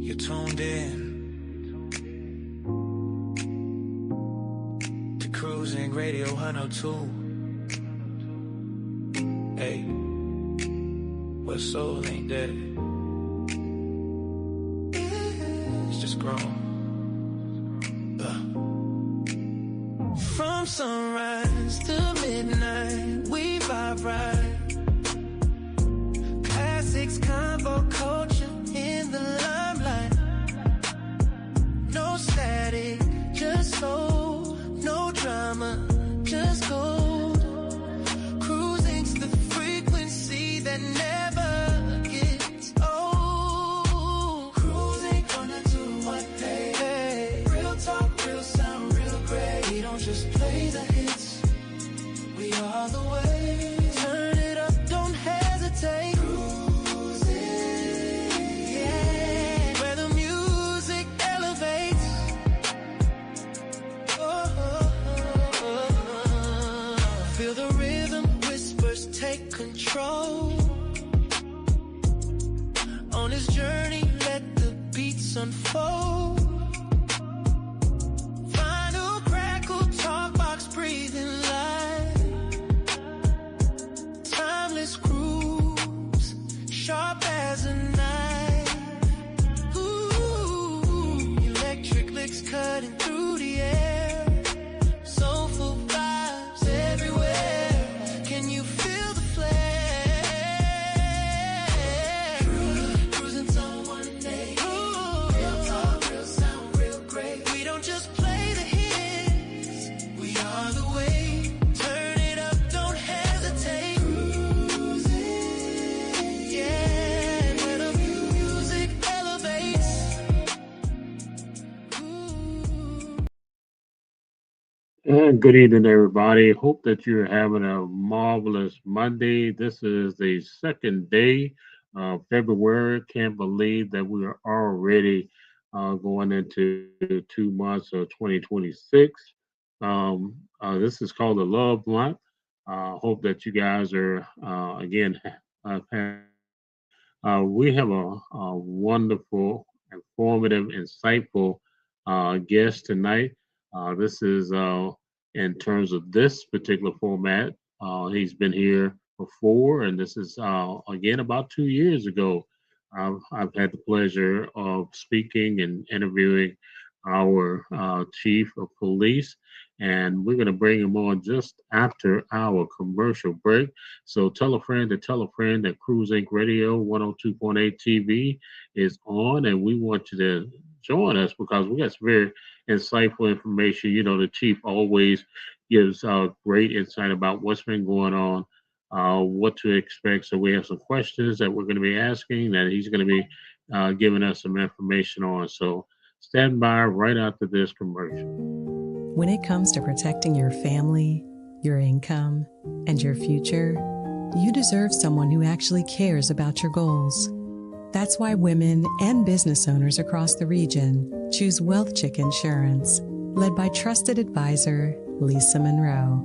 You're tuned in to Cruising Radio 102. Hey, what soul ain't dead? It's just grown. From sunrise to midnight, we vibe right. Classics, convo, culture in the limelight. No static, just soul. No drama, just gold. Cruising's the frequency that never gets old. Cruising 102.1, hey. Real talk, real sound, real great. We don't just play the hits, we are the way. Turn it up, don't hesitate. Control on his journey, let the beats unfold. Final crackle, talk box, breathing life. Timeless grooves, sharp as a knife. Ooh, electric licks cutting through the air. Soulful vibes everywhere. Can you feel Good evening, everybody. Hope that you're having a marvelous Monday. This is the second day of February. Can't believe that we are already going into 2 months of 2026. This is called the Love Month. Hope that you guys are, again, we have a wonderful, informative, insightful guest tonight. This is in terms of this particular format. He's been here before, and this is again about 2 years ago. I've had the pleasure of speaking and interviewing our chief of police, and we're going to bring him on just after our commercial break. So tell a friend to tell a friend that Cruise Inc. Radio 102.8 TV is on, and we want you to join us because we got some very insightful information. You know, the chief always gives great insight about what's been going on, what to expect. So we have some questions that we're going to be asking that he's going to be giving us some information on. So stand by right after this commercial. When it comes to protecting your family, your income, and your future, you deserve someone who actually cares about your goals. That's why women and business owners across the region choose Wealth Chick Insurance, led by trusted advisor Lisa Monroe.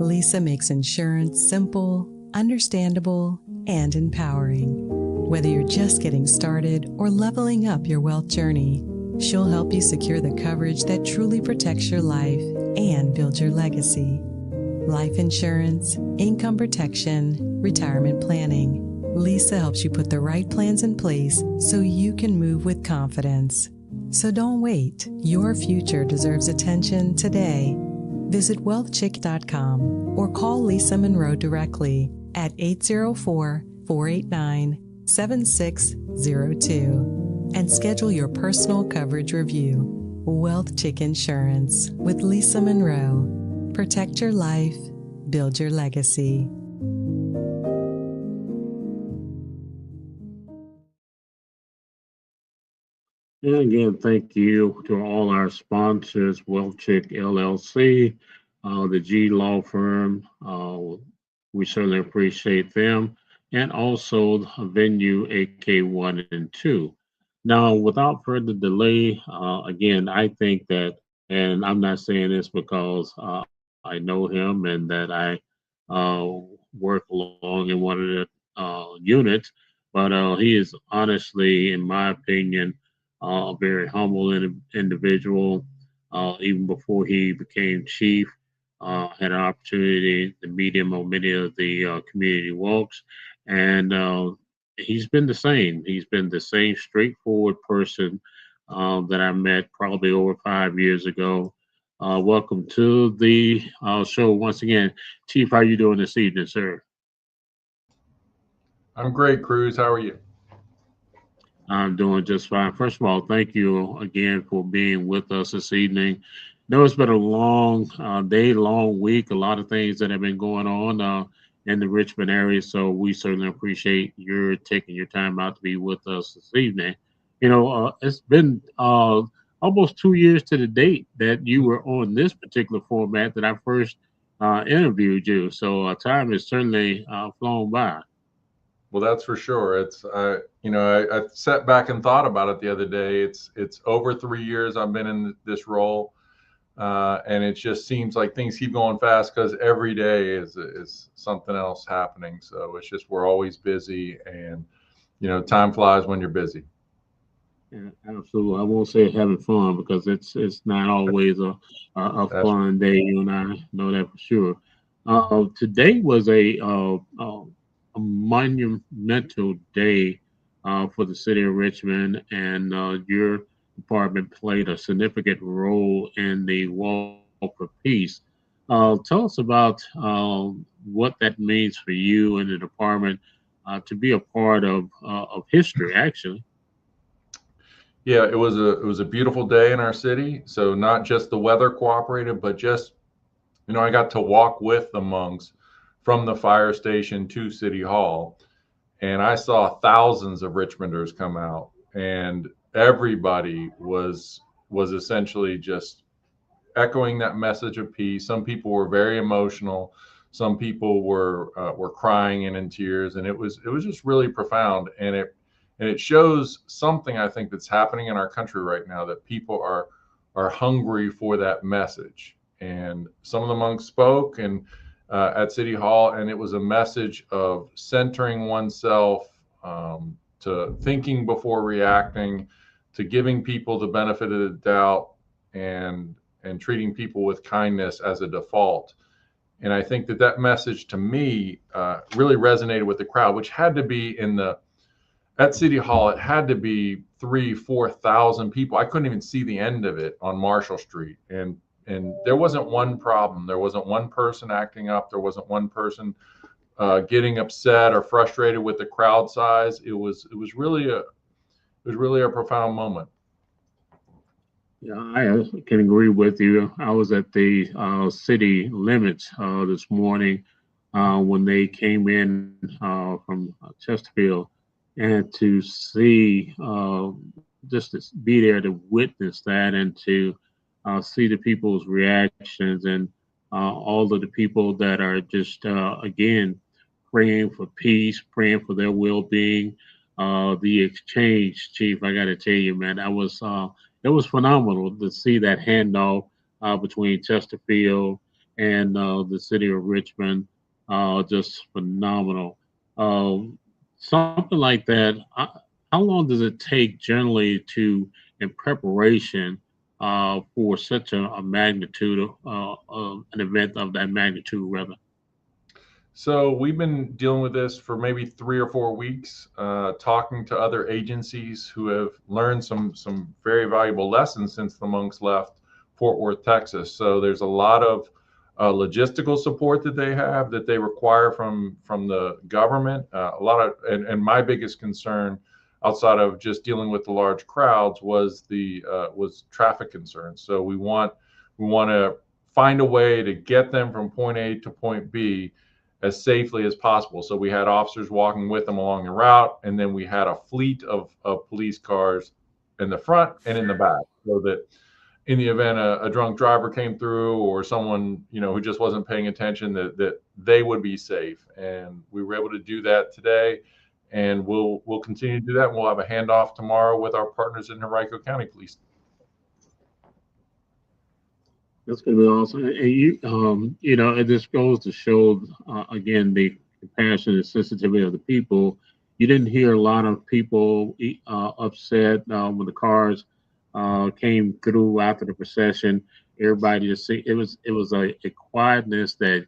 Lisa makes insurance simple, understandable, and empowering. Whether you're just getting started or leveling up your wealth journey, she'll help you secure the coverage that truly protects your life and builds your legacy. Life insurance, income protection, retirement planning. Lisa helps you put the right plans in place so you can move with confidence. So don't wait. Your future deserves attention today. Visit wealthchick.com or call Lisa Monroe directly at 804-489-7602 and schedule your personal coverage review. Wealth Chick Insurance with Lisa Monroe. Protect your life, build your legacy. And again, thank you to all our sponsors, Wealth Chick LLC, the G Law Firm. We certainly appreciate them. And also Venue AK1 and 2. Now, without further delay, again, I think that, and I'm not saying this because I know him and that I work along in one of the units, but he is honestly, in my opinion, a very humble individual. Even before he became chief, had an opportunity to meet him on many of the community walks, and he's been the same. He's been the same straightforward person that I met probably over 5 years ago. Welcome to the show once again, Chief. How you doing this evening, sir? I'm great, Cruz. How are you? I'm doing just fine. First of all, thank you again for being with us this evening. Know it's been a long day, long week, a lot of things that have been going on in the Richmond area. So we certainly appreciate your taking your time out to be with us this evening. It's been almost 2 years to the date that you were on this particular format that I first interviewed you. So time has certainly flown by. Well, that's for sure. I sat back and thought about it the other day. It's over 3 years I've been in this role, and it just seems like things keep going fast because every day is something else happening. So it's just we're always busy, and time flies when you're busy. Yeah, absolutely. I won't say having fun because it's not always a That's fun day. You and I know that for sure. Today was a monumental day for the city of Richmond, and your department played a significant role in the Walk for Peace. Tell us about what that means for you and the department to be a part of history, actually. Yeah, it was a beautiful day in our city. So not just the weather cooperated, but just I got to walk with the monks from the fire station to City Hall, and I saw thousands of Richmonders come out, and everybody was essentially just echoing that message of peace. Some people were very emotional. Some people were crying and in tears, and it was just really profound. And it shows something I think that's happening in our country right now, that people are hungry for that message. And some of the monks spoke and at City Hall, and it was a message of centering oneself, to thinking before reacting, to giving people the benefit of the doubt, and treating people with kindness as a default. And I think that message to me really resonated with the crowd, which had to be at City Hall. It had to be 3,000 to 4,000 people. I couldn't even see the end of it on Marshall Street, and there wasn't one problem. There wasn't one person acting up. There wasn't one person getting upset or frustrated with the crowd size. It was really a profound moment. Yeah, I can agree with you. I was at the city limits this morning when they came in from Chesterfield, and to see just to be there to witness that and to see the people's reactions and all of the people that are just again praying for peace, praying for their well-being. The exchange, Chief, I got to tell you, man, it was phenomenal to see that handoff between Chesterfield and the city of Richmond. Just phenomenal. Something like that. How long does it take generally in preparation, for such a magnitude of an event of that magnitude, rather? So we've been dealing with this for maybe 3 or 4 weeks, talking to other agencies who have learned some very valuable lessons since the monks left Fort Worth, Texas. So there's a lot of logistical support that they require from the government. A lot of and my biggest concern, outside of just dealing with the large crowds, was traffic concerns. So we want to find a way to get them from point A to point B as safely as possible. So we had officers walking with them along the route, and then we had a fleet of police cars in the front and in the back, so that in the event a drunk driver came through, or someone who just wasn't paying attention, that they would be safe. And we were able to do that today, and we'll continue to do that. And we'll have a handoff tomorrow with our partners in Henrico County Police. That's going to be awesome. And it just goes to show again the compassion and sensitivity of the people. You didn't hear a lot of people upset when the cars came through after the procession. Everybody just see it was a quietness that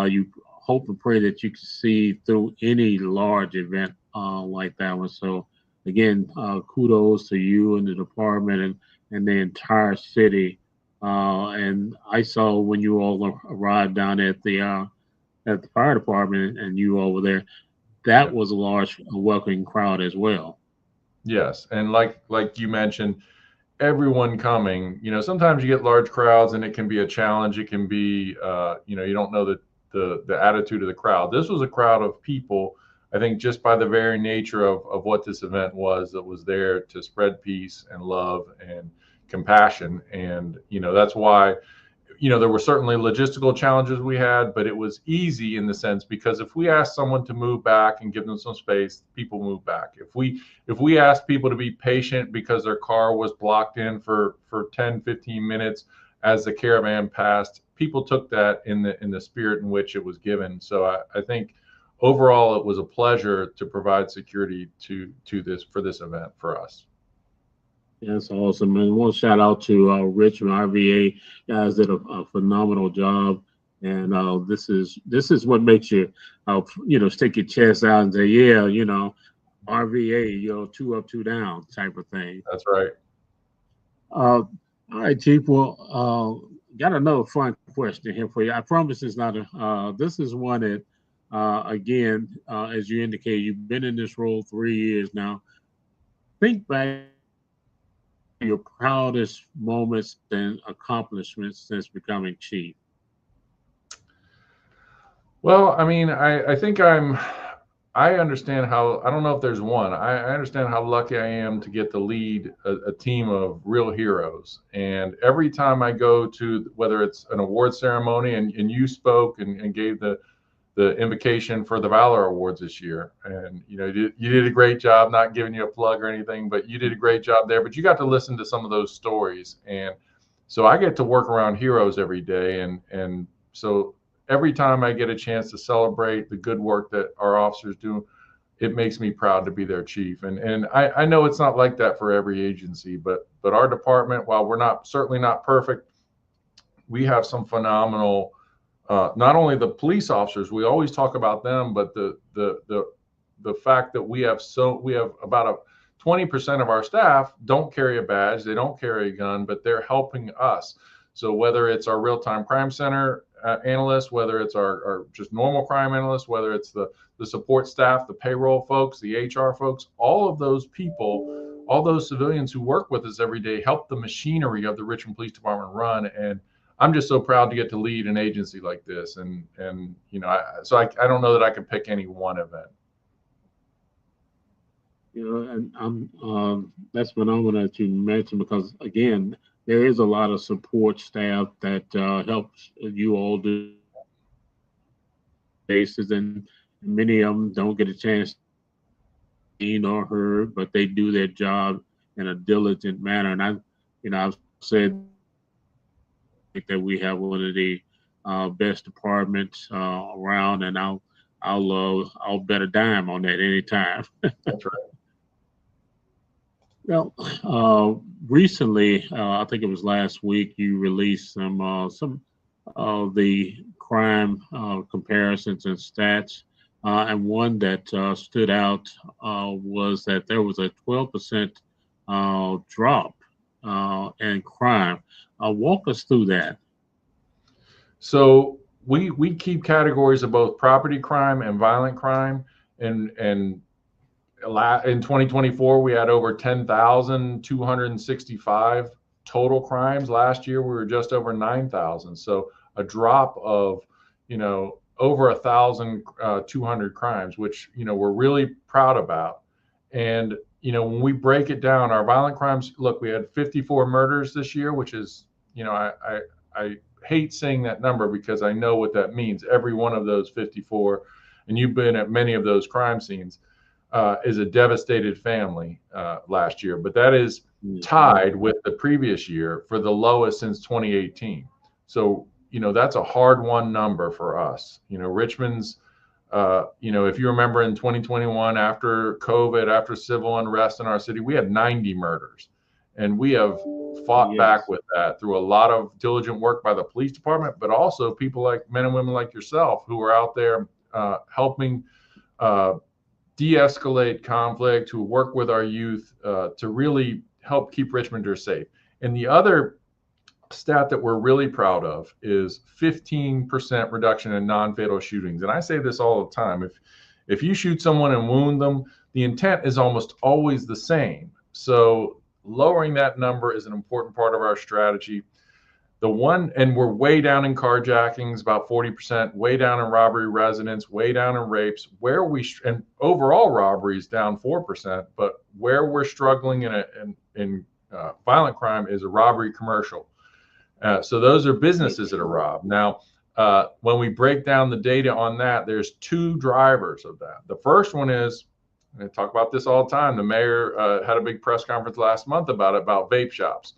you hope and pray that you can see through any large event like that one. So again, kudos to you and the department and the entire city. And I saw when you all arrived down at the fire department and you all were there, that Yeah. was a large welcoming crowd as well. Yes, and like you mentioned, everyone coming. Sometimes you get large crowds, and it can be a challenge. It can be, you don't know the attitude of the crowd. This was a crowd of people. I think just by the very nature of what this event was, that was there to spread peace and love and compassion, and that's why there were certainly logistical challenges we had, but it was easy in the sense because if we asked someone to move back and give them some space, people move back. If we asked people to be patient because their car was blocked in for 10, 15 minutes as the caravan passed, people took that in the spirit in which it was given. So I think overall it was a pleasure to provide security to this event for us. That's awesome, man. One shout out to Richmond RVA guys did a phenomenal job, and this is what makes you, stick your chest out and say, yeah, RVA, two up, two down type of thing. That's right. All right, Chief. Well, got another fun question here for you. I promise it's not a. This is one that, again, as you indicated, you've been in this role 3 years now. Think back your proudest moments and accomplishments since becoming chief. Well, I mean, I think I understand how, I don't know if there's one. I understand how lucky I am to get to lead a team of real heroes. And every time I go to, whether it's an award ceremony, and you spoke and gave the invocation for the Valor Awards this year. And, you did a great job, not giving you a plug or anything, but you did a great job there. But you got to listen to some of those stories. And so I get to work around heroes every day. And so every time I get a chance to celebrate the good work that our officers do, it makes me proud to be their chief. And I know it's not like that for every agency, but our department, while we're certainly not perfect, we have some phenomenal, not only the police officers, we always talk about them, but the fact that we have about 20% of our staff don't carry a badge, they don't carry a gun, but they're helping us. So whether it's our real-time crime center analysts, whether it's our just normal crime analysts, whether it's the support staff, the payroll folks, the HR folks, all of those people, all those civilians who work with us every day help the machinery of the Richmond Police Department run. And I'm just so proud to get to lead an agency like this. And I don't know that I could pick any one event. And that's phenomenal that you mentioned because again, there is a lot of support staff that helps you all do bases, and many of them don't get a chance to be seen or heard, but they do their job in a diligent manner. And I've said that we have one of the best departments around, and I'll bet a dime on that anytime. That's right. Well, recently, I think it was last week, you released some of the crime comparisons and stats, and one that stood out was that there was a 12% drop in crime. Walk us through that. So we keep categories of both property crime and violent crime, and in 2024 we had over 10,265 total crimes. Last year we were just over 9,000, so a drop of over 1,200 crimes, which we're really proud about. And when we break it down, our violent crimes, look, we had 54 murders this year, which is I hate saying that number because I know what that means. Every one of those 54, and you've been at many of those crime scenes, is a devastated family last year. But that is tied with the previous year for the lowest since 2018. So, that's a hard won number for us. Richmond's If you remember in 2021, after COVID, after civil unrest in our city, we had 90 murders. And we have fought back with that through a lot of diligent work by the police department, but also people like men and women like yourself who are out there helping de-escalate conflict, who work with our youth to really help keep Richmonders safe. And the other stat that we're really proud of is 15% reduction in non-fatal shootings. And I say this all the time. If you shoot someone and wound them, the intent is almost always the same. So lowering that number is an important part of our strategy. And we're way down in carjackings, about 40%, way down in robbery residents, way down in rapes, and overall robberies down 4%, but where we're struggling in violent crime is a robbery commercial. So those are businesses that are robbed. Now, when we break down the data on that, there's two drivers of that. The first one is, and I talk about this all the time, the mayor had a big press conference last month about vape shops.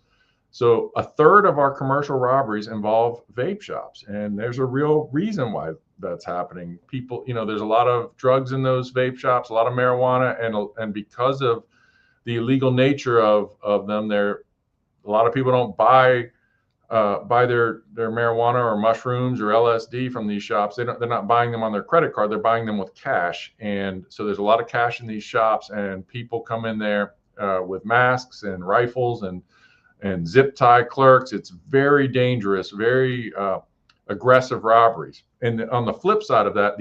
So a third of our commercial robberies involve vape shops, and there's a real reason why that's happening. People, there's a lot of drugs in those vape shops, a lot of marijuana, and because of the illegal nature of them, a lot of people don't buy their marijuana or mushrooms or LSD from these shops. They're not buying them on their credit card. They're buying them with cash, and so there's a lot of cash in these shops, and people come in there with masks and rifles and zip tie clerks. It's very dangerous, very aggressive robberies. And on the flip side of that,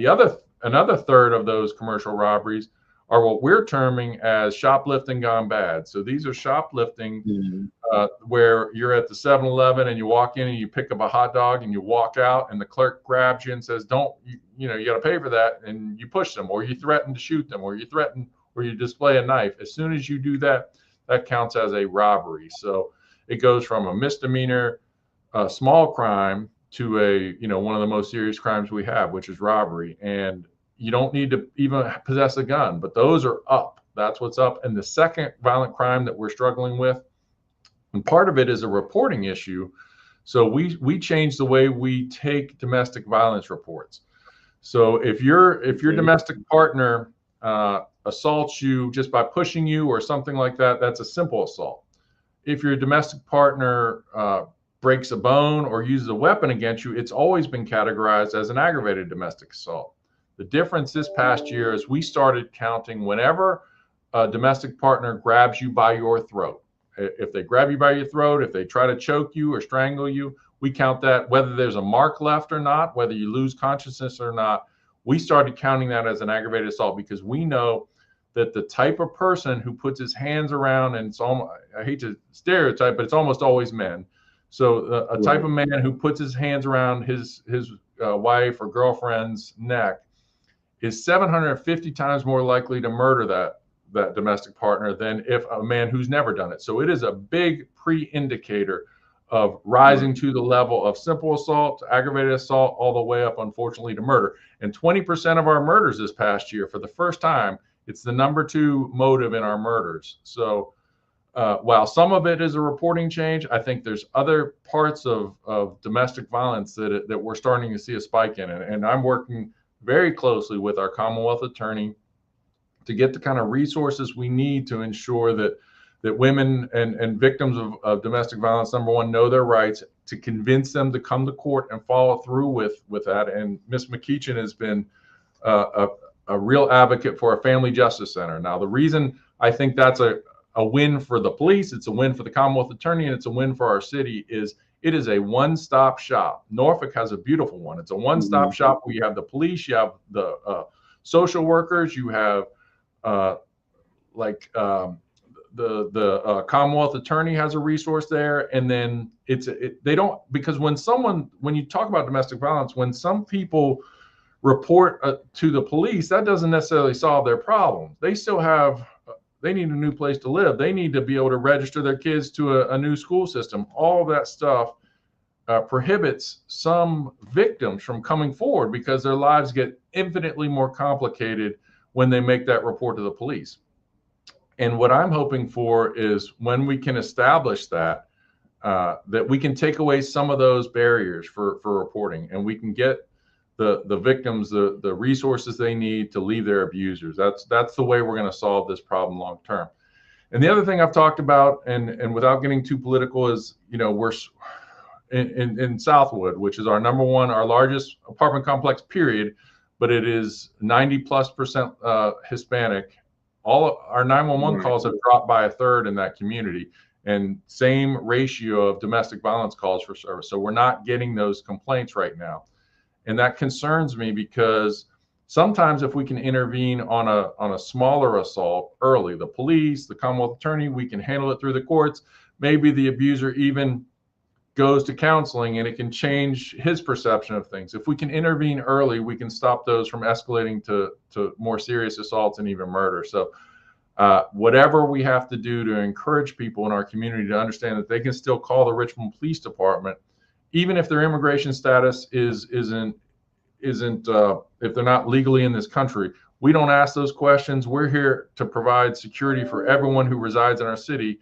another third of those commercial robberies are what we're terming as shoplifting gone bad. So these are shoplifting where you're at the 7-Eleven and you walk in and you pick up a hot dog and you walk out and the clerk grabs you and says, you got to pay for that. And you push them, or you threaten to shoot them, or you display a knife. As soon as you do that, that counts as a robbery. So it goes from a misdemeanor, small crime to one of the most serious crimes we have, which is robbery. And you don't need to even possess a gun, but those are up. That's what's up. And the second violent crime that we're struggling with, and part of it is a reporting issue. So we changed the way we take domestic violence reports. So if your domestic partner assaults you just by pushing you or something like that, that's a simple assault. If your domestic partner breaks a bone or uses a weapon against you, it's always been categorized as an aggravated domestic assault. The difference this past year is we started counting whenever a domestic partner grabs you by your throat. If they grab you by your throat, if they try to choke you or strangle you, we count that whether there's a mark left or not, whether you lose consciousness or not. We started counting that as an aggravated assault because we know that the type of person who puts his hands around, and I hate to stereotype, but it's almost always men. So a type of man who puts his hands around his wife or girlfriend's neck is 750 times more likely to murder that domestic partner than if a man who's never done it. So it is a big pre-indicator of rising to the level of simple assault, to aggravated assault, all the way up, unfortunately, to murder. And 20% of our murders this past year, for the first time, it's the number 2 motive in our murders. So while some of it is a reporting change, I think there's other parts of domestic violence that we're starting to see a spike in. And I'm working very closely with our Commonwealth attorney to get the kind of resources we need to ensure that women and victims of domestic violence, number one, know their rights, to convince them to come to court and follow through with that. And Ms. McKeechan has been a real advocate for a family justice center. Now, the reason I think that's a win for the police, it's a win for the Commonwealth attorney, and it's a win for our city is it is a one-stop shop. Norfolk has a beautiful one. It's a one-stop shop where you have the police, you have the social workers, you have the Commonwealth attorney has a resource there, and then because when you talk about domestic violence, when some people report to the police, that doesn't necessarily solve their problem. They still they need a new place to live. They need to be able to register their kids to a new school system. All of that stuff prohibits some victims from coming forward because their lives get infinitely more complicated when they make that report to the police. And what I'm hoping for is when we can establish that we can take away some of those barriers for reporting, and we can get the victims the resources they need to leave their abusers. That's the way we're going to solve this problem long term. And the other thing I've talked about, and without getting too political, is, you know, we're in Southwood, which is our #1, our largest apartment complex, period, but it is 90+% Hispanic. All of our 911 calls have dropped by 1/3 in that community, and same ratio of domestic violence calls for service. So we're not getting those complaints right now. And that concerns me, because sometimes if we can intervene on a smaller assault early, the police, the Commonwealth Attorney, we can handle it through the courts. Maybe the abuser even goes to counseling and it can change his perception of things. If we can intervene early, we can stop those from escalating to more serious assaults and even murder. So whatever we have to do to encourage people in our community to understand that they can still call the Richmond Police Department, even if their immigration status isn't if they're not legally in this country. We don't ask those questions. We're here to provide security for everyone who resides in our city.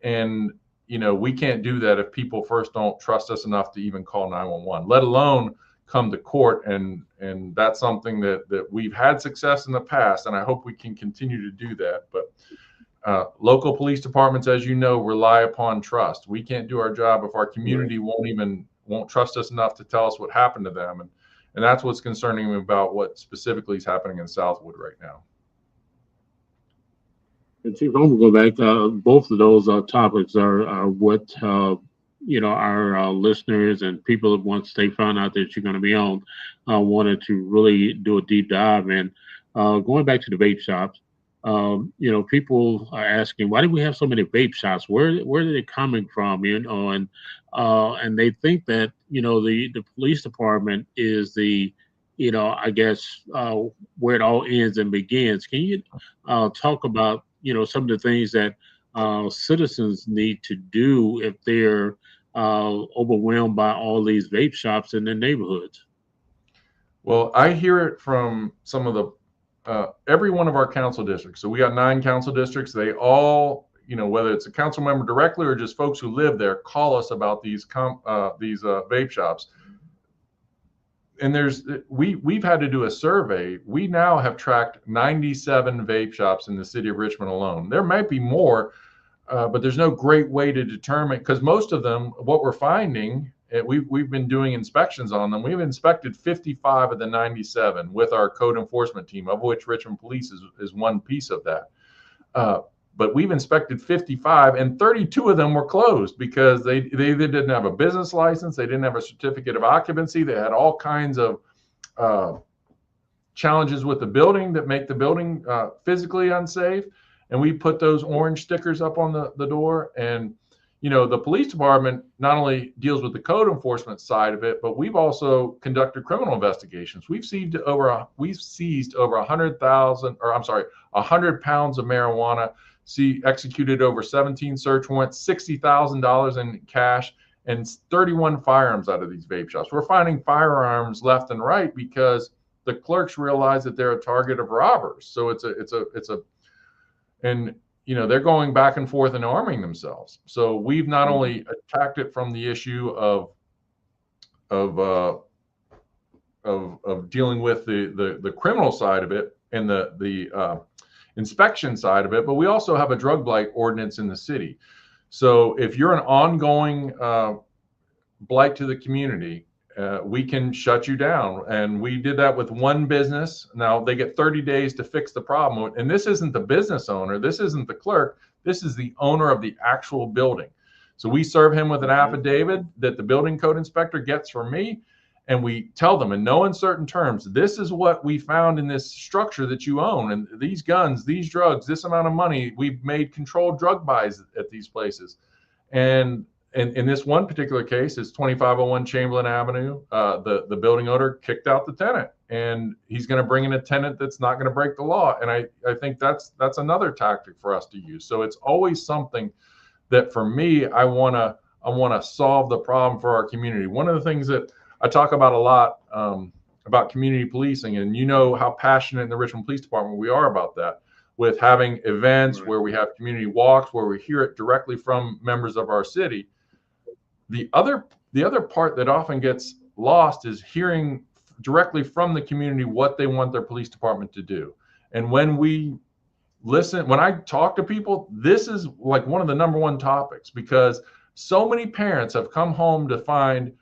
And, you know, we can't do that if people first don't trust us enough to even call 911, let alone come to court. And that's something that we've had success in the past, and I hope we can continue to do that. But local police departments, as you know, rely upon trust. We can't do our job if our community won't trust us enough to tell us what happened to them. And that's what's concerning me about what specifically is happening in Southwood right now. And Chief, I'm going to go back. Both of those topics are what you know, our listeners and people that once they found out that you're going to be on wanted to really do a deep dive in. Going back to the vape shops, you know, people are asking, why do we have so many vape shops? Where are they coming from? You know, and they think that, you know, the police department is the, you know, I guess where it all ends and begins. Can you talk about, you know, some of the things that citizens need to do if they're overwhelmed by all these vape shops in their neighborhoods? Well, I hear it from some of the every one of our council districts. So we got 9 council districts. They all, you know, whether it's a council member directly or just folks who live there, call us about these vape shops. And we've had to do a survey. We now have tracked 97 vape shops in the city of Richmond alone. There might be more, but there's no great way to determine, because most of them, what we're finding, we've been doing inspections on them. We've inspected 55 of the 97 with our code enforcement team, of which Richmond Police is one piece of that. But we've inspected 55, and 32 of them were closed because they either didn't have a business license, they didn't have a certificate of occupancy, they had all kinds of challenges with the building that make the building physically unsafe. And we put those orange stickers up on the door. And, you know, the police department not only deals with the code enforcement side of it, but we've also conducted criminal investigations. We've seized over 100 pounds of marijuana, executed over 17 search warrants, $60,000 in cash, and 31 firearms out of these vape shops. We're finding firearms left and right because the clerks realize that they're a target of robbers. So and you know, they're going back and forth and arming themselves. So we've not only attacked it from the issue of dealing with the criminal side of it and the inspection side of it, but we also have a drug blight ordinance in the city. So if you're an ongoing blight to the community, we can shut you down. And we did that with one business. Now they get 30 days to fix the problem. And this isn't the business owner. This isn't the clerk. This is the owner of the actual building. So we serve him with an affidavit that the building code inspector gets from me. And we tell them in no uncertain terms, this is what we found in this structure that you own. And these guns, these drugs, this amount of money, we've made controlled drug buys at these places. And in this one particular case, it's 2501 Chamberlain Avenue. The building owner kicked out the tenant, and he's going to bring in a tenant that's not going to break the law. And I think that's another tactic for us to use. So it's always something that, for me, I want to solve the problem for our community. One of the things that I talk about a lot about community policing, and you know how passionate in the Richmond Police Department we are about that, with having events where we have community walks, where we hear it directly from members of our city. The other part that often gets lost is hearing directly from the community what they want their police department to do. And when we listen, when I talk to people, this is like one of the number one topics, because so many parents have come home to find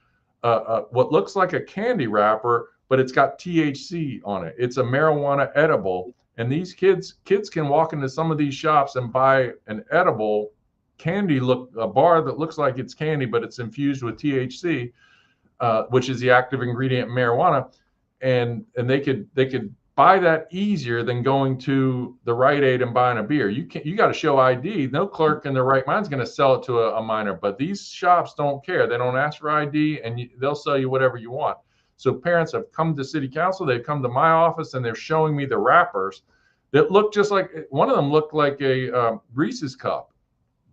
what looks like a candy wrapper, but it's got THC on it. It's a marijuana edible. And these kids can walk into some of these shops and buy an edible a bar that looks like it's candy, but it's infused with THC, which is the active ingredient in marijuana. And they could buy that easier than going to the Rite Aid and buying a beer. You got to show ID. No clerk in their right mind is going to sell it to a minor, but these shops don't care. They don't ask for ID, and they'll sell you whatever you want. So parents have come to city council, they've come to my office, and they're showing me the wrappers that look just like, one of them looked like a Reese's cup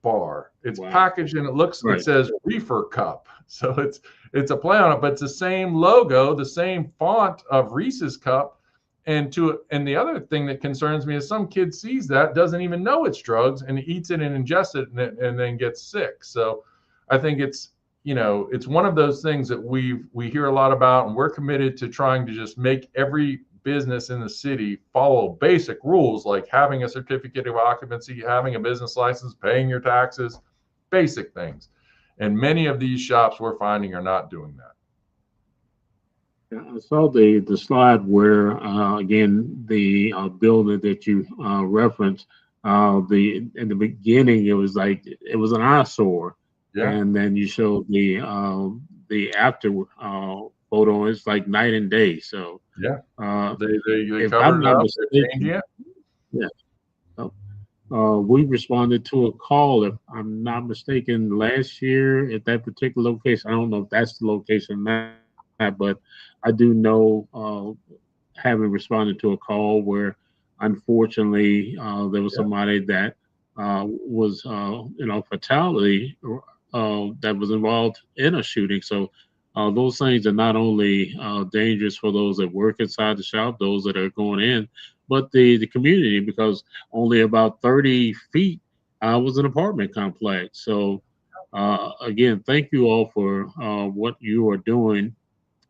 bar. It's packaged and it says reefer cup. So it's a play on it, but it's the same logo, the same font of Reese's cup. And the other thing that concerns me is some kid sees that, doesn't even know it's drugs, and eats it and ingests it and then gets sick. So I think it's one of those things that we hear a lot about, and we're committed to trying to just make every business in the city follow basic rules, like having a certificate of occupancy, having a business license, paying your taxes, basic things. And many of these shops we're finding are not doing that. I saw the slide where again the building that you referenced. In the beginning, it was an eyesore, and then you showed the after photo. It's like night and day. So they covered it up. They're changing it. Yeah. We responded to a call, if I'm not mistaken, last year at that particular location. I don't know if that's the location now, but I do know, having responded to a call where, unfortunately, there was somebody that was, fatality that was involved in a shooting. So those things are not only dangerous for those that work inside the shop, those that are going in, but the community, because only about 30 feet was an apartment complex. So again, thank you all for what you are doing.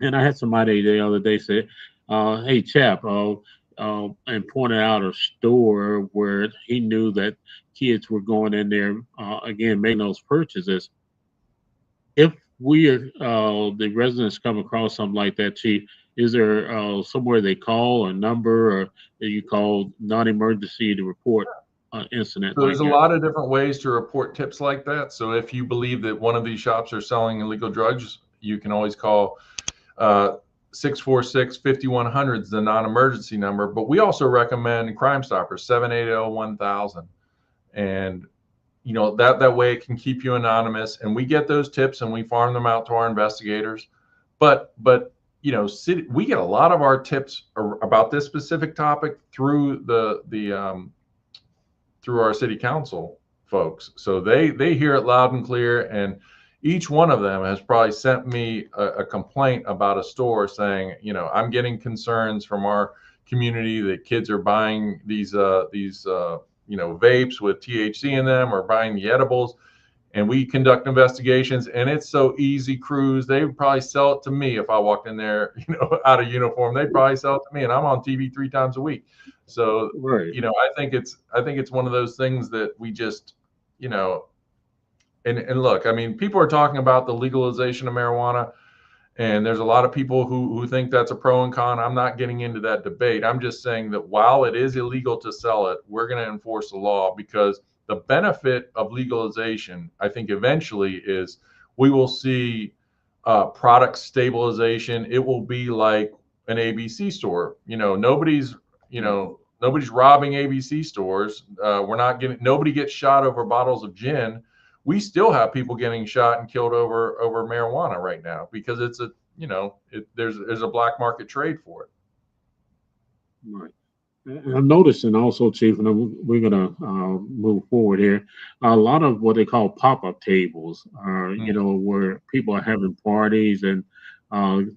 And I had somebody the other day say, hey, chap, and pointed out a store where he knew that kids were going in there, again, making those purchases. If the residents come across something like that, Chief, is there somewhere they call, a number, or that you call non-emergency to report incident? So there's a lot of different ways to report tips like that. So if you believe that one of these shops are selling illegal drugs, you can always call 646-5100 is the non-emergency number. But we also recommend Crime Stoppers, 780-1000. And that way it can keep you anonymous, and we get those tips and we farm them out to our investigators. But we get a lot of our tips about this specific topic through through our city council folks. So they hear it loud and clear, and each one of them has probably sent me a complaint about a store saying, I'm getting concerns from our community that kids are buying these vapes with THC in them, or buying the edibles. And we conduct investigations, and it's so easy, Cruz. They would probably sell it to me if I walked in there, out of uniform. They'd probably sell it to me, and I'm on TV 3 times a week. So, I think it's one of those things that we just, and look, I mean, people are talking about the legalization of marijuana, and there's a lot of people who think that's a pro and con. I'm not getting into that debate. I'm just saying that while it is illegal to sell it, we're going to enforce the law, because the benefit of legalization, I think, eventually is we will see product stabilization. It will be like an ABC store. Nobody's robbing ABC stores. Nobody gets shot over bottles of gin. We still have people getting shot and killed over marijuana right now, because it's there's a black market trade for it. Right. I'm noticing also, Chief, and we're going to move forward here, a lot of what they call pop-up tables are, where people are having parties and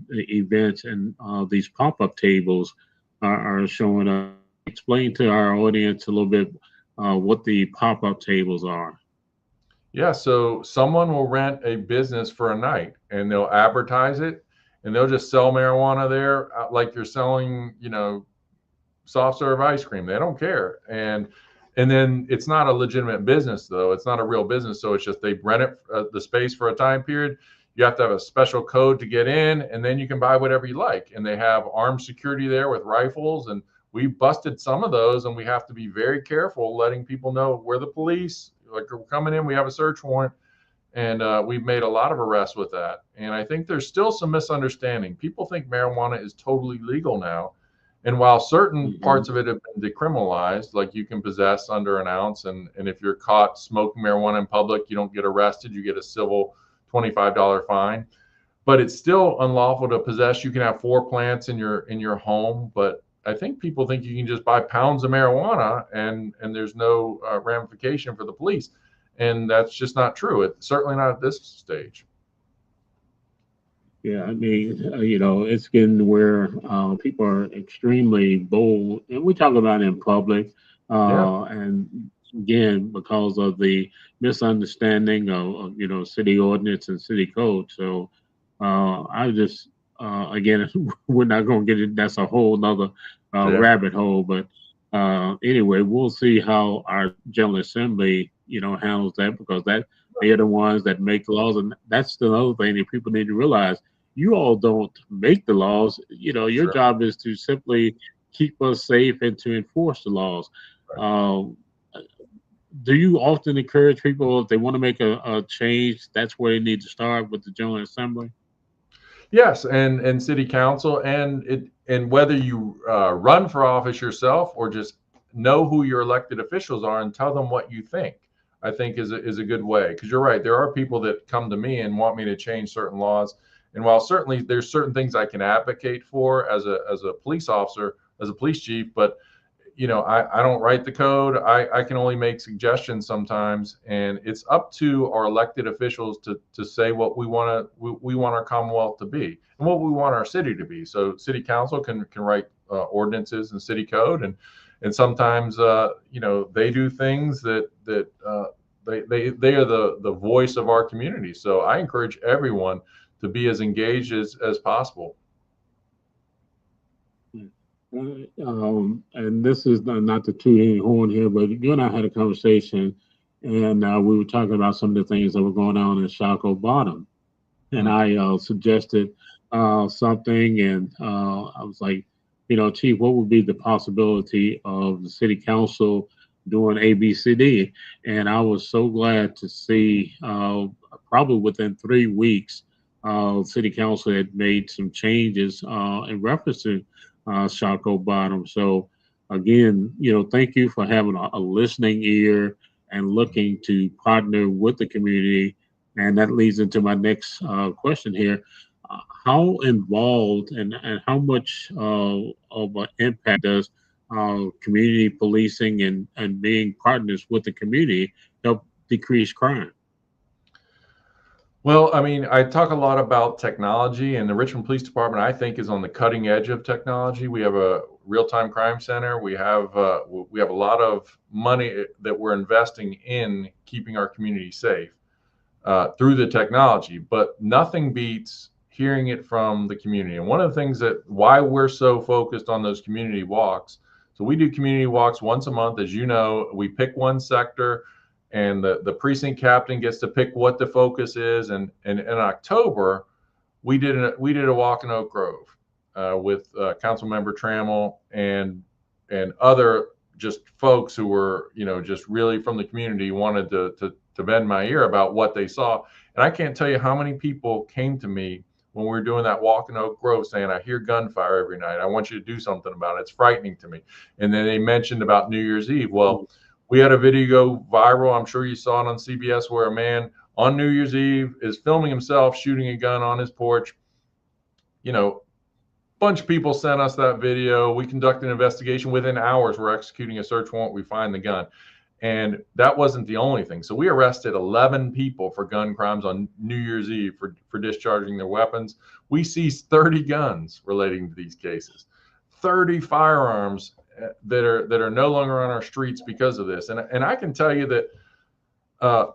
events, and these pop-up tables are showing up. Explain to our audience a little bit what the pop-up tables are. Yeah, so someone will rent a business for a night, and they'll advertise it, and they'll just sell marijuana there like you're selling, soft serve ice cream. They don't care. And then it's not a legitimate business, though. It's not a real business. So it's just they rent it, the space for a time period. You have to have a special code to get in, and then you can buy whatever you like. And they have armed security there with rifles. And we busted some of those, and we have to be very careful letting people know we're the police. Like, we're coming in, we have a search warrant. And we've made a lot of arrests with that. And I think there's still some misunderstanding. People think marijuana is totally legal now. And while certain parts of it have been decriminalized, like you can possess under an ounce, and if you're caught smoking marijuana in public, you don't get arrested, you get a civil $25 fine. But it's still unlawful to possess. You can have 4 plants in your home, but I think people think you can just buy pounds of marijuana and there's no ramification for the police. And that's just not true. It's certainly not at this stage. Yeah, I mean, it's getting where people are extremely bold, and we talk about it in public, and again, because of the misunderstanding of city ordinance and city code. So I just again, we're not going to get it. That's a whole nother rabbit hole. But anyway, we'll see how our General Assembly handles that, because they're the ones that make the laws, and that's the other thing that people need to realize. You all don't make the laws. Your job is to simply keep us safe and to enforce the laws. Do you often encourage people, if they want to make a change, that's where they need to start, with the General Assembly? Yes, and city council, and whether you run for office yourself or just know who your elected officials are and tell them what you think, I think is a good way. Because you're right, there are people that come to me and want me to change certain laws. And while certainly there's certain things I can advocate for as a police officer, as a police chief, but I don't write the code. I can only make suggestions sometimes, and it's up to our elected officials to say what we want our Commonwealth to be and what we want our city to be. So city council can write ordinances and city code, and sometimes they do things that they are the voice of our community. So I encourage everyone to be as engaged as possible. And this is not to toot any horn here, but you and I had a conversation, and we were talking about some of the things that were going on in Shockoe Bottom. And I suggested something, and I was like, Chief, what would be the possibility of the city council doing ABCD? And I was so glad to see, probably within 3 weeks, city council had made some changes in reference to Shockoe Bottom. So again, thank you for having a listening ear and looking to partner with the community. And that leads into my next question here. How involved and how much of an impact does community policing and being partners with the community help decrease crime? Well, I mean, I talk a lot about technology, and the Richmond Police Department, I think, is on the cutting edge of technology. We have a real-time crime center. We have a lot of money that we're investing in keeping our community safe through the technology, but nothing beats hearing it from the community. And one of the things why we're so focused on those community walks. So we do community walks once a month, as you know. We pick one sector, and the precinct captain gets to pick what the focus is. And in October, we did a walk in Oak Grove with Council Member Trammell and other just folks who were just really from the community, wanted to bend my ear about what they saw. And I can't tell you how many people came to me when we were doing that walk in Oak Grove saying, I hear gunfire every night. I want you to do something about it. It's frightening to me. And then they mentioned about New Year's Eve. Well, we had a video go viral. I'm sure you saw it on CBS, where a man on New Year's Eve is filming himself shooting a gun on his porch. Bunch of people sent us that video. We conducted an investigation. Within hours, we're executing a search warrant. We find the gun. And that wasn't the only thing. So we arrested 11 people for gun crimes on New Year's Eve for discharging their weapons. We seized 30 guns relating to these cases, 30 firearms that are no longer on our streets because of this. And I can tell you that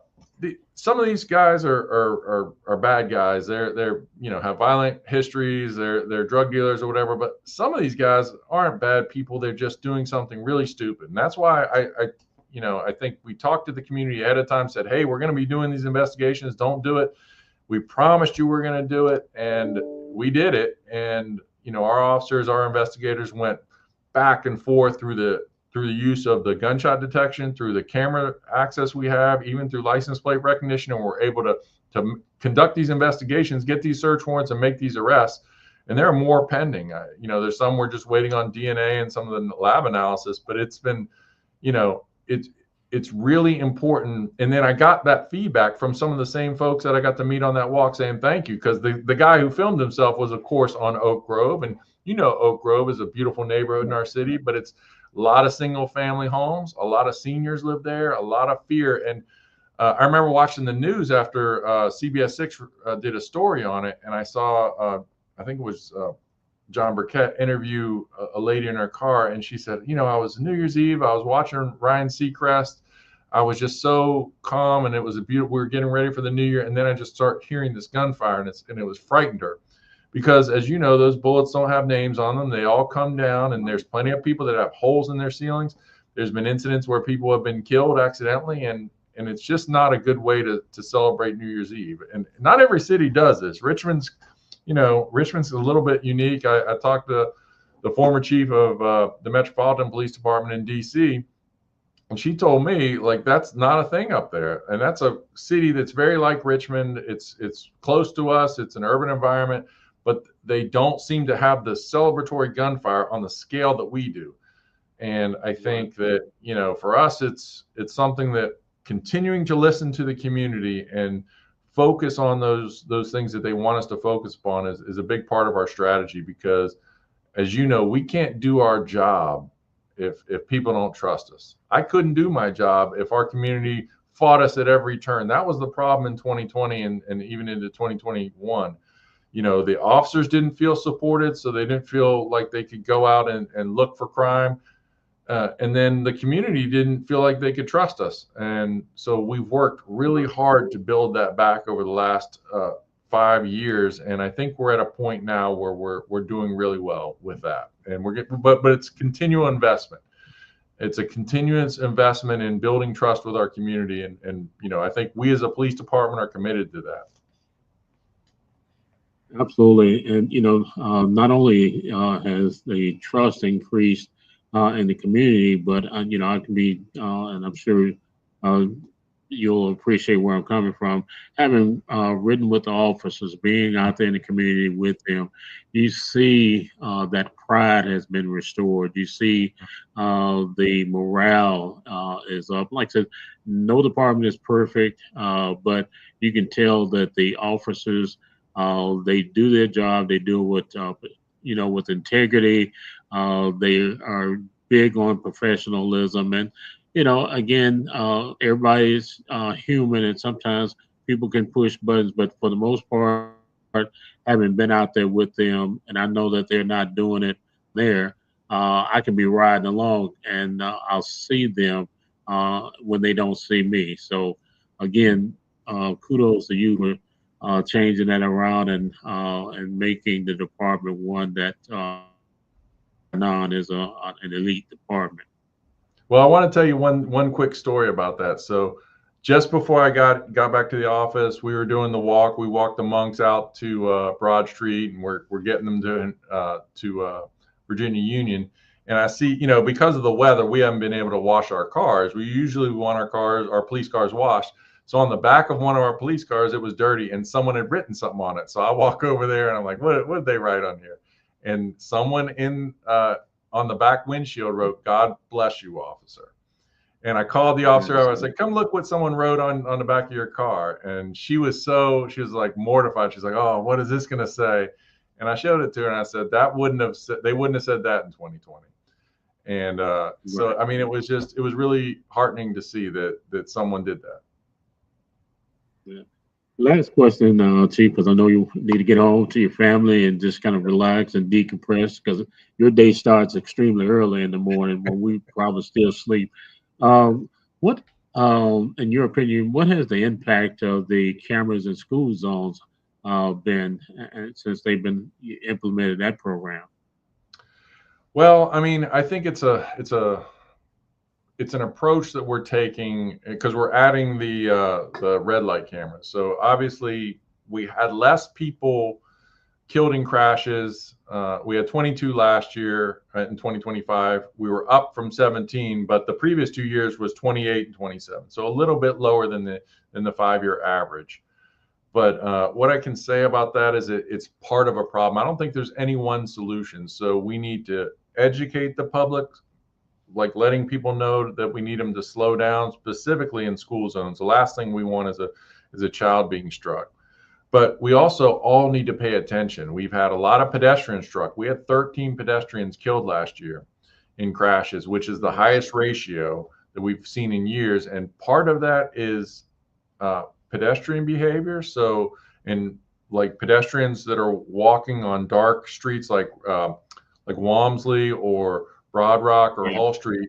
some of these guys are bad guys. They're have violent histories. They're drug dealers or whatever. But some of these guys aren't bad people. They're just doing something really stupid. And that's why I think we talked to the community ahead of time, said, hey, we're going to be doing these investigations. Don't do it. We promised you we're going to do it, and we did it. And our officers, our investigators went back and forth through the use of the gunshot detection, through the camera access we have, even through license plate recognition, and we're able to conduct these investigations, get these search warrants, and make these arrests. And there are more pending. There's some we're just waiting on DNA and some of the lab analysis, but it's been, it's really important. And then I got that feedback from some of the same folks that I got to meet on that walk saying thank you, because the guy who filmed himself was, of course, on Oak Grove. And Oak Grove is a beautiful neighborhood in our city, but it's a lot of single family homes, a lot of seniors live there, a lot of fear. And I remember watching the news after CBS 6 did a story on it, and I saw, I think it was John Burkett interview a lady in her car, and she said, I was New Year's Eve, I was watching Ryan Seacrest. I was just so calm, and it was we were getting ready for the new year, and then I just start hearing this gunfire, and it was frightened her. Because as you know, those bullets don't have names on them. They all come down, and there's plenty of people that have holes in their ceilings. There's been incidents where people have been killed accidentally, and it's just not a good way to celebrate New Year's Eve. And not every city does this. Richmond's a little bit unique. I talked to the former chief of the Metropolitan Police Department in D.C., and she told me, like, that's not a thing up there. And that's a city that's very like Richmond. It's close to us. It's an urban environment, but they don't seem to have the celebratory gunfire on the scale that we do. And I think that, for us, it's something that continuing to listen to the community and focus on those things that they want us to focus upon is a big part of our strategy, because as you know, we can't do our job if people don't trust us. I couldn't do my job if our community fought us at every turn. That was the problem in 2020 and even into 2021. The officers didn't feel supported, so they didn't feel like they could go out and look for crime. And then the community didn't feel like they could trust us. And so we've worked really hard to build that back over the last 5 years. And I think we're at a point now where we're doing really well with that. And but it's continual investment. It's a continuous investment in building trust with our community. And I think we as a police department are committed to that. Absolutely. And, not only has the trust increased in the community, but, I can be, and I'm sure you'll appreciate where I'm coming from, having ridden with the officers, being out there in the community with them, you see that pride has been restored. You see the morale is up. Like I said, no department is perfect, but you can tell that the officers, they do their job. They do it with integrity. They are big on professionalism, and again, everybody's human, and sometimes people can push buttons. But for the most part, having been out there with them, and I know that they're not doing it there, I can be riding along, and I'll see them when they don't see me. So again, kudos to you for changing that around and making the department one that is an elite department. Well, I want to tell you one quick story about that. So just before I got back to the office, we were doing the walk. We walked the monks out to Broad Street, and we're getting them to Virginia Union. And I see, because of the weather, we haven't been able to wash our cars. We usually want our police cars washed. So on the back of one of our police cars, it was dirty, and someone had written something on it. So I walk over there, and I'm like, what did they write on here? And someone on the back windshield wrote, "God bless you, officer." And I called the officer. I was like, "Come look what someone wrote on the back of your car." And she was like mortified. She's like, "Oh, what is this going to say?" And I showed it to her, and I said, they wouldn't have said that in 2020. And so, I mean, it was really heartening to see that someone did that. Yeah. Last question, Chief, because I know you need to get home to your family and just kind of relax and decompress, because your day starts extremely early in the morning when we probably still sleep. What In your opinion, what has the impact of the cameras in school zones been since they've been implemented that program? Well, I mean, I think it's an approach that we're taking because we're adding the red light cameras. So obviously, we had less people killed in crashes. We had 22 last year in 2025. We were up from 17, but the previous 2 years was 28 and 27. So a little bit lower than the 5-year average. But what I can say about that is it's part of a problem. I don't think there's any one solution. So we need to educate the public, like letting people know that we need them to slow down, specifically in school zones. The last thing we want is a child being struck. But we also all need to pay attention. We've had a lot of pedestrians struck. We had 13 pedestrians killed last year in crashes, which is the highest ratio that we've seen in years. And part of that is pedestrian behavior. So, in like pedestrians that are walking on dark streets like Walmsley or Broad Rock or Hall Street,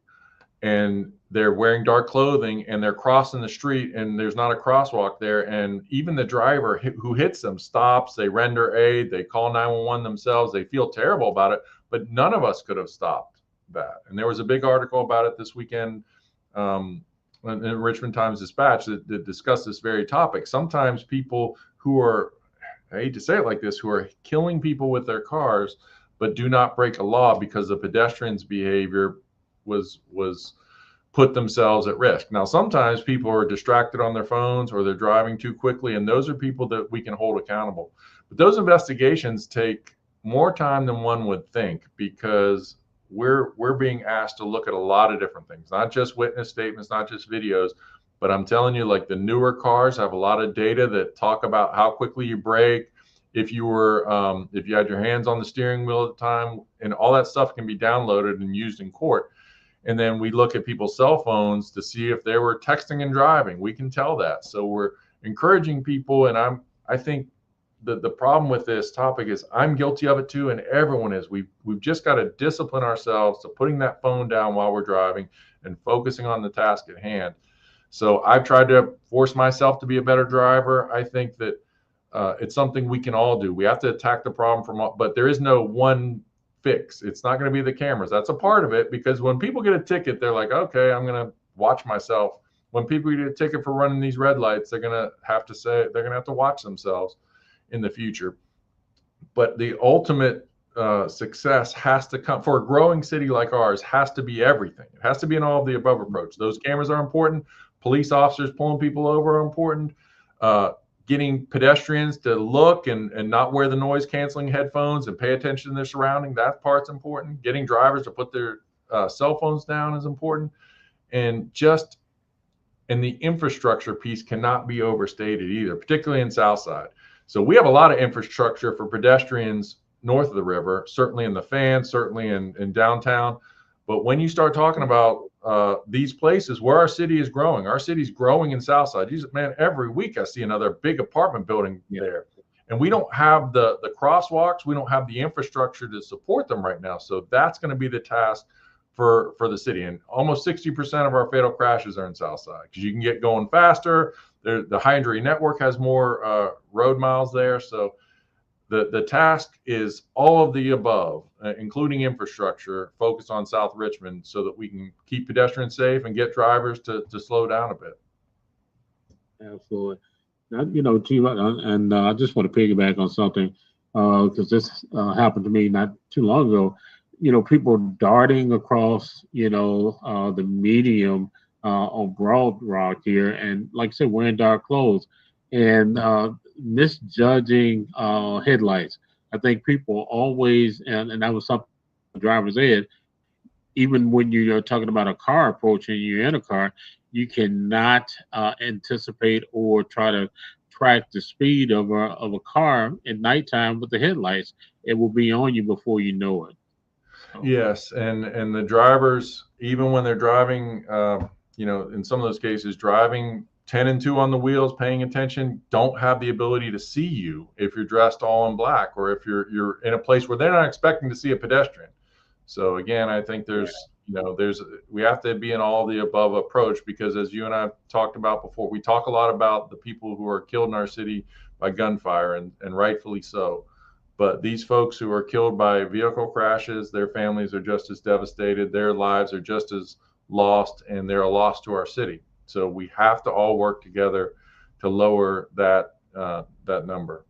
and they're wearing dark clothing and they're crossing the street and there's not a crosswalk there. And even the driver who hits them stops, they render aid, they call 911 themselves, they feel terrible about it, but none of us could have stopped that. And there was a big article about it this weekend in Richmond Times-Dispatch that discussed this very topic. Sometimes people who are, I hate to say it like this, who are killing people with their cars, but do not break a law because the pedestrian's behavior was put themselves at risk. Now, sometimes people are distracted on their phones or they're driving too quickly, and those are people that we can hold accountable. But those investigations take more time than one would think because we're being asked to look at a lot of different things, not just witness statements, not just videos, but I'm telling you, like the newer cars have a lot of data that talk about how quickly you brake, if you had your hands on the steering wheel at the time, and all that stuff can be downloaded and used in court. And then we look at people's cell phones to see if they were texting and driving. We can tell that. So we're encouraging people. And I think the problem with this topic is I'm guilty of it too. And everyone is. We've just got to discipline ourselves to putting that phone down while we're driving and focusing on the task at hand. So I've tried to force myself to be a better driver. I think that it's something we can all do. We have to attack the problem but there is no one fix. It's not going to be the cameras. That's a part of it, because when people get a ticket, they're like, okay, I'm going to watch myself. When people get a ticket for running these red lights, they're going to have to watch themselves in the future. But the ultimate success has to come for a growing city like ours, has to be everything. It has to be an all of the above approach. Those cameras are important. Police officers pulling people over are important. Getting pedestrians to look and not wear the noise canceling headphones and pay attention to their surrounding, that part's important. Getting drivers to put their cell phones down is important. And the infrastructure piece cannot be overstated either, particularly in Southside. So we have a lot of infrastructure for pedestrians north of the river, certainly in the fan, certainly in downtown. But when you start talking about these places where our city is growing in Southside. Man, every week I see another big apartment building there. And we don't have the crosswalks. We don't have the infrastructure to support them right now. So that's going to be the task for the city. And almost 60% of our fatal crashes are in Southside because you can get going faster. The high injury network has more road miles there. So the task is all of the above, including infrastructure, focused on South Richmond so that we can keep pedestrians safe and get drivers to slow down a bit. Absolutely. Now, Chief, and I just want to piggyback on something because this happened to me not too long ago. People darting across, the medium on Broad Rock here, and like I said, wearing dark clothes and misjudging headlights. I think people always, and that was something drivers ed, even when you're talking about a car approaching, you're in a car, you cannot anticipate or try to track the speed of a car at nighttime with the headlights. It will be on you before you know it. Yes, and the drivers, even when they're driving, in some of those cases, driving 10 and 2 on the wheels, paying attention, don't have the ability to see you if you're dressed all in black or if you're in a place where they're not expecting to see a pedestrian. So again, I think there's we have to be an all the above approach, because as you and I talked about before, we talk a lot about the people who are killed in our city by gunfire, and rightfully so. But these folks who are killed by vehicle crashes, their families are just as devastated, their lives are just as lost, and they're a loss to our city. So we have to all work together to lower that number.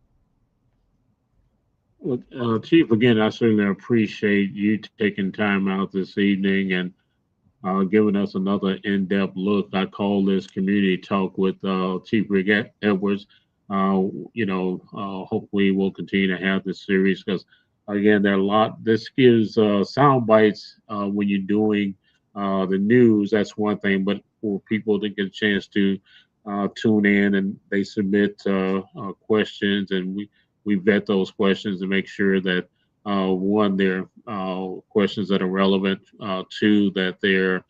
Well, Chief, again, I certainly appreciate you taking time out this evening and giving us another in-depth look. I call this community talk with Chief Rick Edwards. Hopefully we'll continue to have this series because, again, there are a lot. This gives sound bites when you're doing the news. That's one thing, but for people to get a chance to tune in and they submit questions, and we vet those questions to make sure that one, they're questions that are relevant, two, that they're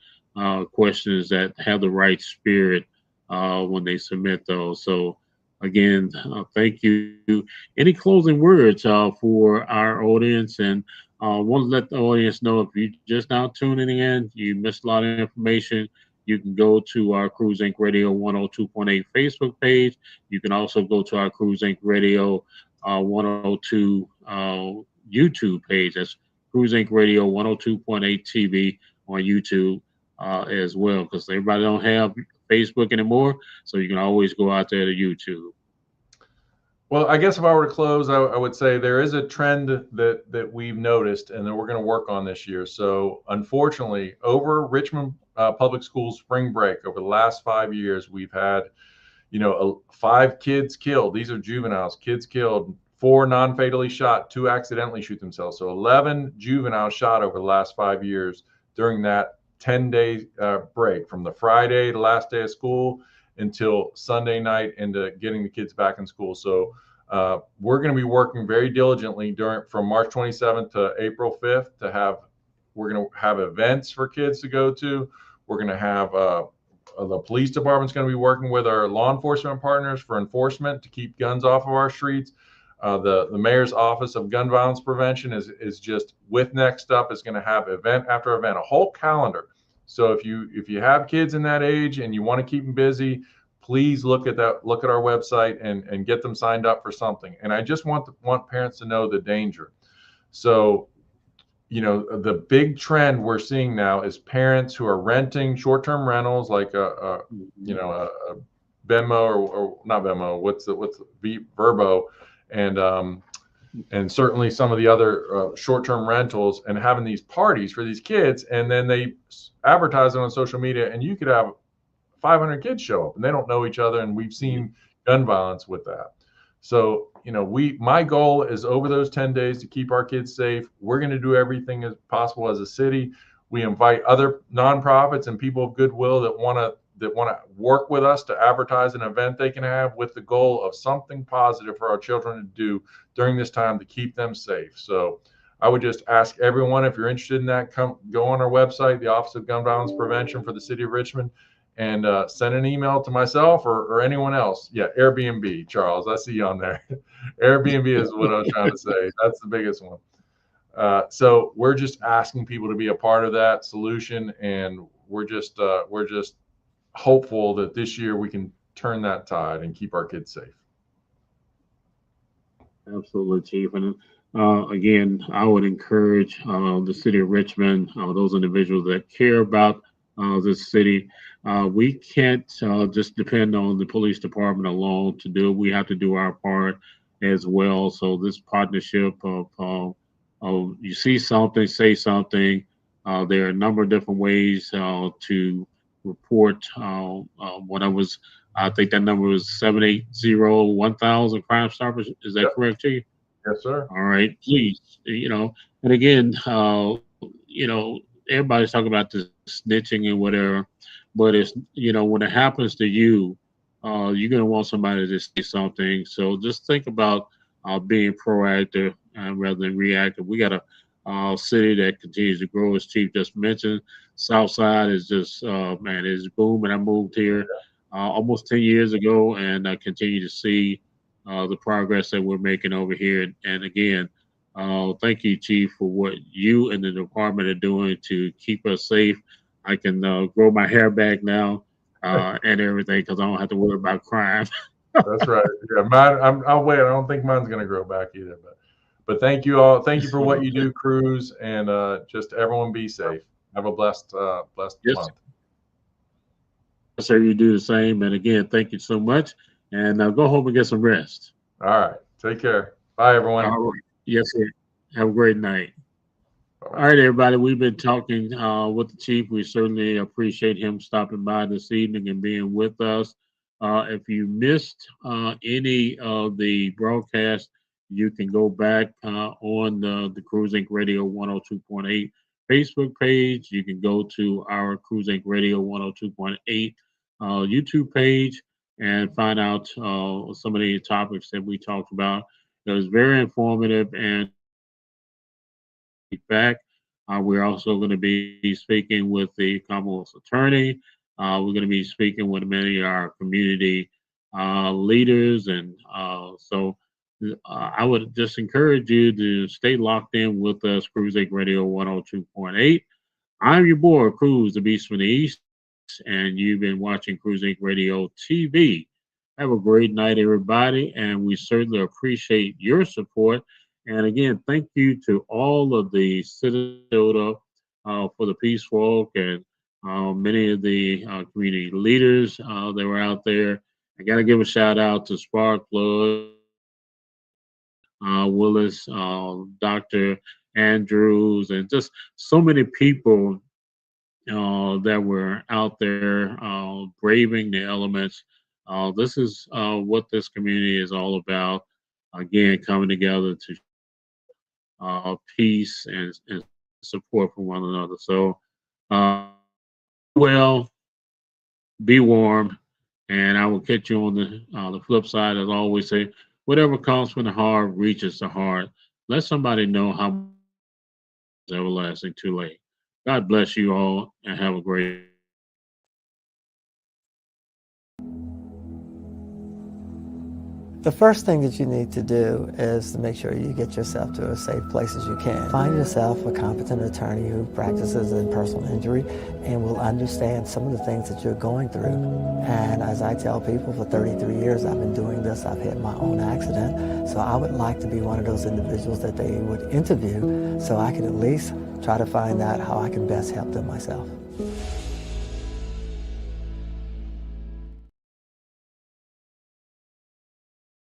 questions that have the right spirit when they submit those. So, again, thank you. Any closing words for our audience? And want to let the audience know, if you just now tuning in, you missed a lot of information. You can go to our Cruise Inc. Radio 102.8 Facebook page. You can also go to our Cruise Inc. Radio 102 YouTube page. That's Cruise Inc. Radio 102.8 TV on YouTube as well, because everybody don't have Facebook anymore, so you can always go out there to YouTube. Well, I guess if I were to close, I would say there is a trend that we've noticed and that we're going to work on this year. So unfortunately, over Richmond Public Schools spring break, over the last 5 years, we've had 5 kids killed. These are juveniles, kids killed, 4 non-fatally shot, 2 accidentally shoot themselves. So 11 juveniles shot over the last 5 years during that 10-day break, from the Friday, the last day of school, until Sunday night, into getting the kids back in school. So we're going to be working very diligently from March 27th to April 5th we're going to have events for kids to go to. We're going to have the police department's going to be working with our law enforcement partners for enforcement to keep guns off of our streets. The mayor's office of gun violence prevention is just, with Next Up, is going to have event after event, a whole calendar. So if you have kids in that age and you want to keep them busy, please look at our website and get them signed up for something. And I just want parents to know the danger. So, the big trend we're seeing now is parents who are renting short-term rentals, like a Venmo or not Venmo, what's Verbo, and certainly some of the other short-term rentals, and having these parties for these kids, and then they advertise it on social media, and you could have 500 kids show up and they don't know each other, and we've seen gun violence with that. So my goal is, over those 10 days, to keep our kids safe. We're going to do everything as possible as a city. We invite other nonprofits and people of goodwill that want to work with us to advertise an event they can have, with the goal of something positive for our children to do during this time to keep them safe. So I would just ask everyone, if you're interested in that, go on our website, the Office of Gun Violence Prevention for the City of Richmond, and send an email to myself or anyone else. Yeah, Airbnb, Charles, I see you on there. Airbnb is what I was trying to say. That's the biggest one. So we're just asking people to be a part of that solution, and we're just hopeful that this year we can turn that tide and keep our kids safe. Absolutely, Chief. And again, I would encourage the city of Richmond, those individuals that care about this city. We can't just depend on the police department alone to do it. We have to do our part as well. So this partnership of you see something, say something. There are a number of different ways to report. I think that number was 780-1000 Crime Stoppers. Is that correct, Chief? Yes, sir. All right, please. And again, everybody's talking about the snitching and whatever, but it's, when it happens to you, you're going to want somebody to say something. So just think about being proactive rather than reactive. We got a city that continues to grow, as Chief just mentioned. Southside is just, it's booming. I moved here almost 10 years ago, and I continue to see the progress that we're making over here. And again, Thank you, Chief, for what you and the department are doing to keep us safe. I can grow my hair back now and everything because I don't have to worry about crime. That's right. Yeah, mine. I'll wait. I don't think mine's gonna grow back either. But thank you all. Thank you for what you do, Cruz, and just everyone be safe. Have a blessed Yes, month. sir, you do the same. And again, thank you so much. And go home and get some rest. All right. Take care. Bye, everyone. All right. Yes, sir. Have a great night. All Bye. right, everybody. We've been talking with the chief. We certainly appreciate him stopping by this evening and being with us. If you missed any of the broadcast, you can go back on the Cruise Inc. Radio 102.8 Facebook page. You can go to our Cruise Inc. Radio 102.8 YouTube page and find out some of the topics that we talked about. It was very informative and back. We're also going to be speaking with the Commonwealth's attorney. We're going to be speaking with many of our community leaders. And I would just encourage you to stay locked in with us, Cruise Inc. Radio 102.8. I'm your boy, Cruz, the Beast from the East, and you've been watching Cruise Inc. Radio TV. Have a great night, everybody, and we certainly appreciate your support. And again, thank you to all of the citizens for the peace walk and many of the community leaders that were out there. I got to give a shout out to Spark Plug, Willis, Dr. Andrews, and just so many people that were out there braving the elements. This is what this community is all about. Again, coming together to peace and support for one another. So, well, be warm, and I will catch you on the flip side. As I always say, whatever comes from the heart reaches the heart. Let somebody know how it's everlasting too late. God bless you all, and have a great. The first thing that you need to do is to make sure you get yourself to as safe place as you can. Find yourself a competent attorney who practices in personal injury and will understand some of the things that you're going through. And as I tell people, for 33 years I've been doing this. I've had my own accident. So I would like to be one of those individuals that they would interview so I can at least try to find out how I can best help them myself.